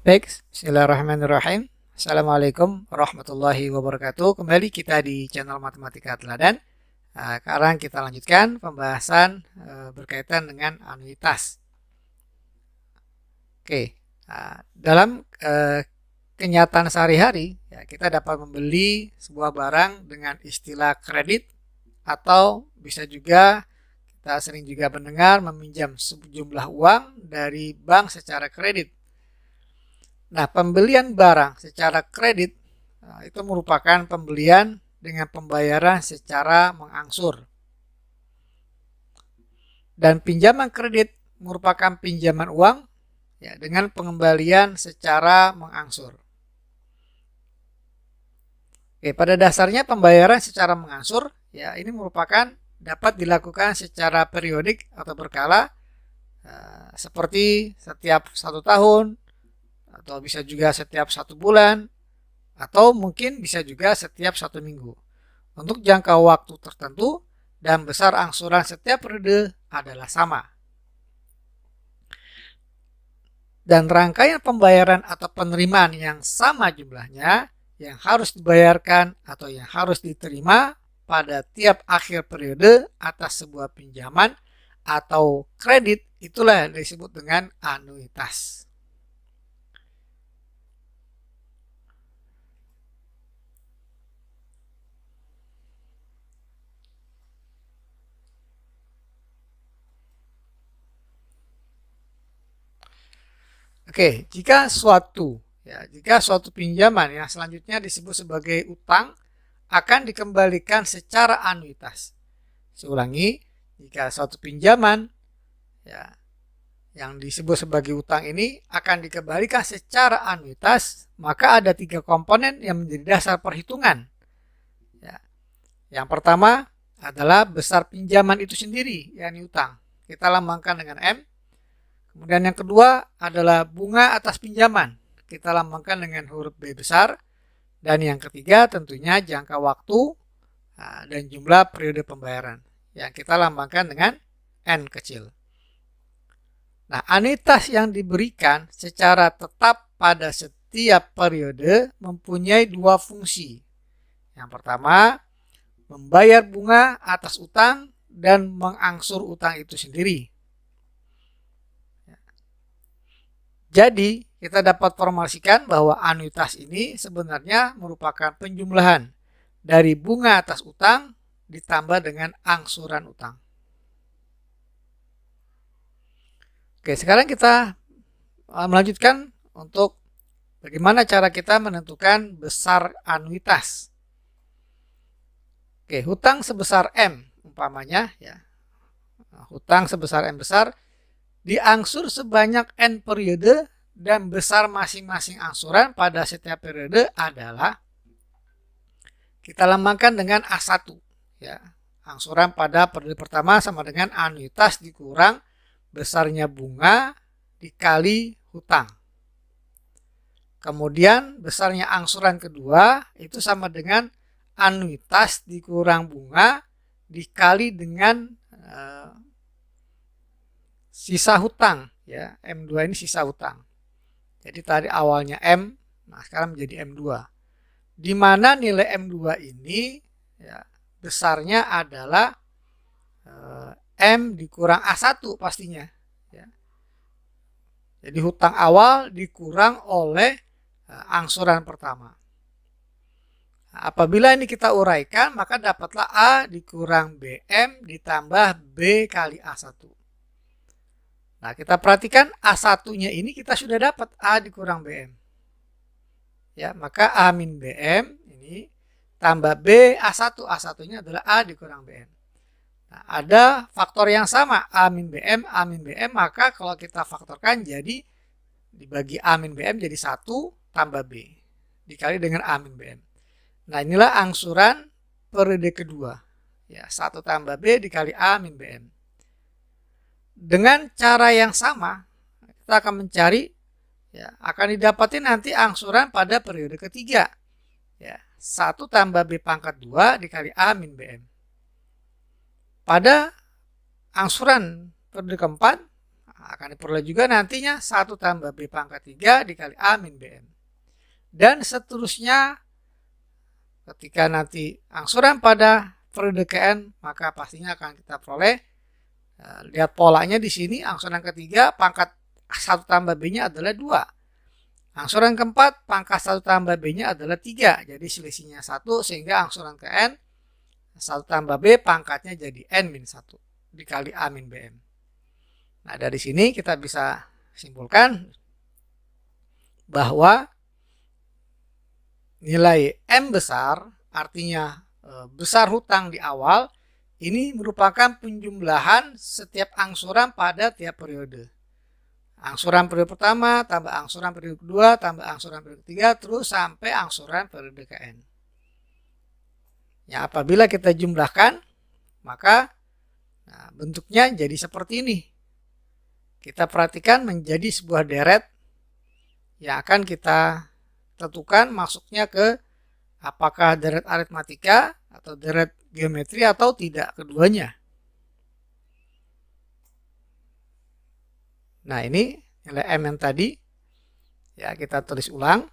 Baik, bismillahirrahmanirrahim. Assalamualaikum warahmatullahi wabarakatuh. Kembali kita di channel Matematika Teladan. Sekarang kita lanjutkan pembahasan berkaitan dengan anuitas. Oke, dalam kenyataan sehari-hari, ya, kita dapat membeli sebuah barang dengan istilah kredit, atau bisa juga kita sering juga mendengar meminjam sejumlah uang dari bank secara kredit. Nah, pembelian barang secara kredit itu merupakan pembelian dengan pembayaran secara mengangsur. Dan pinjaman kredit merupakan pinjaman uang ya, dengan pengembalian secara mengangsur. Oke, pada dasarnya pembayaran secara mengangsur ya ini merupakan dapat dilakukan secara periodik atau berkala, seperti setiap 1 tahun, atau bisa juga setiap 1 bulan, atau mungkin bisa juga setiap 1 minggu. Untuk jangka waktu tertentu dan besar angsuran setiap periode adalah sama. Dan rangkaian pembayaran atau penerimaan yang sama jumlahnya yang harus dibayarkan atau yang harus diterima pada tiap akhir periode atas sebuah pinjaman atau kredit, itulah yang disebut dengan anuitas. Oke, jika suatu pinjaman yang selanjutnya disebut sebagai utang akan dikembalikan secara anuitas. Saya ulangi, jika suatu pinjaman ya yang disebut sebagai utang ini akan dikembalikan secara anuitas, maka ada 3 komponen yang menjadi dasar perhitungan. Ya. Yang pertama adalah besar pinjaman itu sendiri, yakni utang. Kita lambangkan dengan M. Kemudian yang kedua adalah bunga atas pinjaman. Kita lambangkan dengan huruf B besar. Dan yang ketiga tentunya jangka waktu dan jumlah periode pembayaran yang kita lambangkan dengan N kecil. Nah, anuitas yang diberikan secara tetap pada setiap periode mempunyai 2 fungsi. Yang pertama, membayar bunga atas utang dan mengangsur utang itu sendiri. Jadi, kita dapat formulasikan bahwa anuitas ini sebenarnya merupakan penjumlahan dari bunga atas utang ditambah dengan angsuran utang. Oke, sekarang kita melanjutkan untuk bagaimana cara kita menentukan besar anuitas. Oke, hutang sebesar M umpamanya ya. Hutang sebesar M besar diangsur sebanyak N periode dan besar masing-masing angsuran pada setiap periode adalah, kita lambangkan dengan A1 ya. Angsuran pada periode pertama sama dengan anuitas dikurang besarnya bunga dikali hutang. Kemudian besarnya angsuran kedua itu sama dengan anuitas dikurang bunga dikali dengan sisa hutang ya. M2 ini sisa hutang. Jadi tadi awalnya M, nah sekarang menjadi M2. Di mana nilai M2 ini ya, besarnya adalah M dikurang A1 pastinya ya. Jadi hutang awal dikurang oleh angsuran pertama. Nah, apabila ini kita uraikan, maka dapatlah A dikurang BM ditambah B kali A1. Nah, kita perhatikan A1-nya ini kita sudah dapat A dikurang BM. Ya, maka A min BM ini tambah B A1. A1-nya adalah A dikurang BM. Nah, ada faktor yang sama A min BM, maka kalau kita faktorkan jadi dibagi A min BM jadi 1 tambah B dikali dengan A min BM. Nah, inilah angsuran periode kedua. Ya, 1 tambah B dikali A min BM. Dengan cara yang sama, kita akan mencari, ya, akan didapati nanti angsuran pada periode ketiga. Ya, 1 tambah B pangkat 2 dikali A min BM. Pada angsuran periode keempat, akan diperoleh juga nantinya 1 tambah B pangkat 3 dikali A min BM. Dan seterusnya ketika nanti angsuran pada periode KN, maka pastinya akan kita peroleh. Lihat polanya di sini, angsuran ketiga pangkat 1 tambah B-nya adalah 2. Angsuran keempat pangkat 1 tambah B-nya adalah 3. Jadi selisihnya 1 sehingga angsuran ke N 1 tambah B pangkatnya jadi N min 1 dikali A min BM. Nah, dari sini kita bisa simpulkan bahwa nilai M besar, artinya besar hutang di awal, ini merupakan penjumlahan setiap angsuran pada tiap periode. Angsuran periode pertama, tambah angsuran periode kedua, tambah angsuran periode ketiga, terus sampai angsuran periode KN. Ya, apabila kita jumlahkan, maka bentuknya jadi seperti ini. Kita perhatikan menjadi sebuah deret yang akan kita tentukan masuknya ke apakah deret aritmatika atau deret geometri atau tidak, keduanya. Nah, ini nilai M yang tadi ya kita tulis ulang.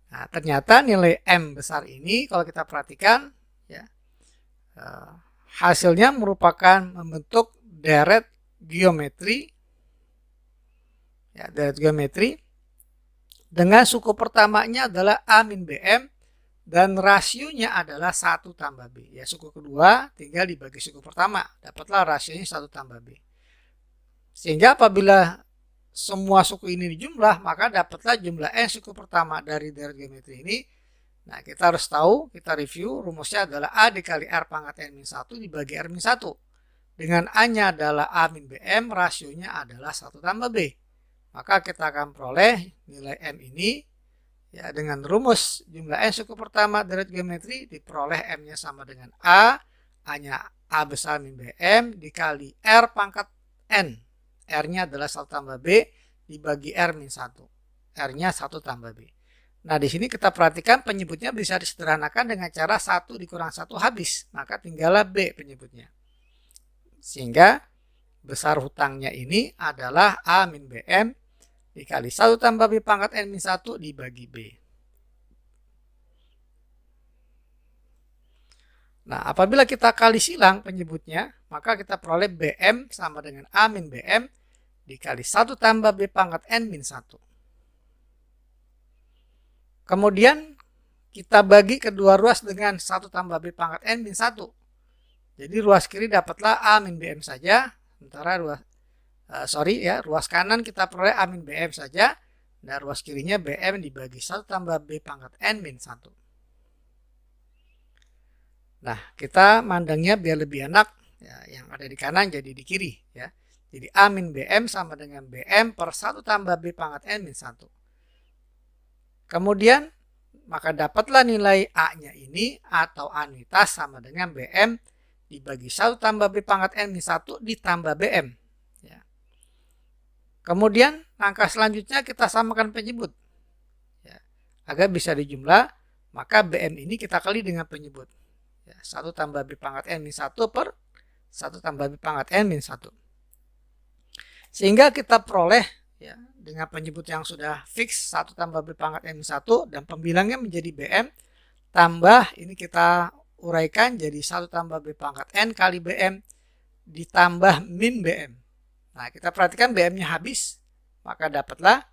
Nah, ternyata nilai M besar ini kalau kita perhatikan ya hasilnya merupakan membentuk deret geometri ya, deret geometri dengan suku pertamanya adalah A min BM dan rasionya adalah 1 tambah B. Ya, suku kedua tinggal dibagi suku pertama, dapatlah rasionya 1 tambah B. Sehingga apabila semua suku ini dijumlah, maka dapatlah jumlah N suku pertama dari deret geometri ini. Nah, kita harus tahu, kita review, rumusnya adalah A dikali R pangkat N min 1 dibagi R min 1. Dengan A-nya adalah A min BM, rasionya adalah 1 tambah B. Maka kita akan peroleh nilai M ini ya dengan rumus jumlah N suku pertama deret geometri diperoleh M-nya sama dengan A-nya A besar min BM dikali R pangkat N. R-nya adalah 1 tambah B dibagi R min 1. R-nya 1 tambah B. Nah, di sini kita perhatikan penyebutnya bisa disederhanakan dengan cara 1 dikurang 1 habis. Maka tinggallah B penyebutnya. Sehingga besar hutangnya ini adalah A min BM dikali 1 tambah B pangkat N min 1 dibagi B. Nah, apabila kita kali silang penyebutnya, maka kita peroleh BM sama dengan A min BM dikali 1 tambah B pangkat N min 1. Kemudian kita bagi kedua ruas dengan 1 tambah B pangkat N min 1. Jadi ruas kiri dapatlah A min BM saja, sementara ruas kanan kita peroleh A min BM saja, dan ruas kirinya BM dibagi 1 tambah B pangkat N min 1. Nah, kita mandangnya biar lebih enak, ya, yang ada di kanan jadi di kiri. Ya. Jadi A min BM sama dengan BM per 1 tambah B pangkat N min 1. Kemudian, maka dapatlah nilai A-nya ini atau anuitas sama dengan BM dibagi 1 tambah B pangkat N min 1 ditambah BM. Ya. Kemudian, langkah selanjutnya kita samakan penyebut. Ya. Agar bisa dijumlah, maka BM ini kita kali dengan penyebut. Ya, 1 tambah B pangkat N min 1 per 1 tambah B pangkat N min 1. Sehingga kita peroleh ya, dengan penyebut yang sudah fix 1 tambah B pangkat N min 1 dan pembilangnya menjadi BM tambah ini kita uraikan jadi 1 tambah B pangkat N kali BM ditambah min BM. Nah, kita perhatikan BM-nya habis, maka dapatlah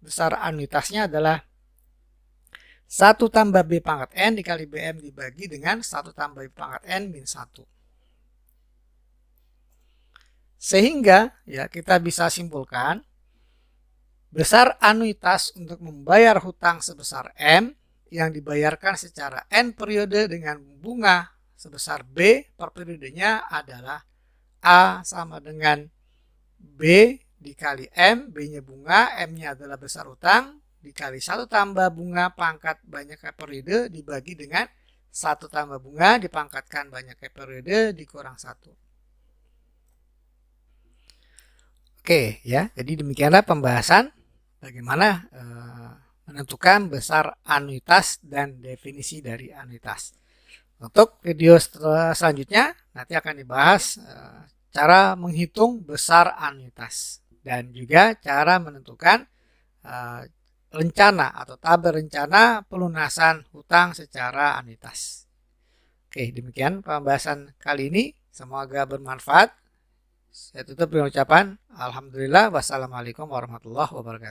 besar anuitasnya adalah 1 tambah B pangkat N dikali BM dibagi dengan 1 tambah B pangkat N min 1. Sehingga ya kita bisa simpulkan besar anuitas untuk membayar hutang sebesar M yang dibayarkan secara N periode dengan bunga sebesar B per periodenya adalah A sama dengan B dikali M, B-nya bunga, M-nya adalah besar hutang, dikali 1 tambah bunga pangkat banyaknya periode dibagi dengan 1 tambah bunga dipangkatkan banyaknya periode dikurang 1. Oke ya, jadi demikianlah pembahasan bagaimana menentukan besar anuitas dan definisi dari anuitas. Untuk video selanjutnya nanti akan dibahas cara menghitung besar anuitas dan juga cara menentukan rencana atau tabel rencana pelunasan hutang secara anuitas. Oke, demikian pembahasan kali ini. Semoga bermanfaat. Saya tutup dengan ucapan alhamdulillah, wassalamualaikum warahmatullahi wabarakatuh.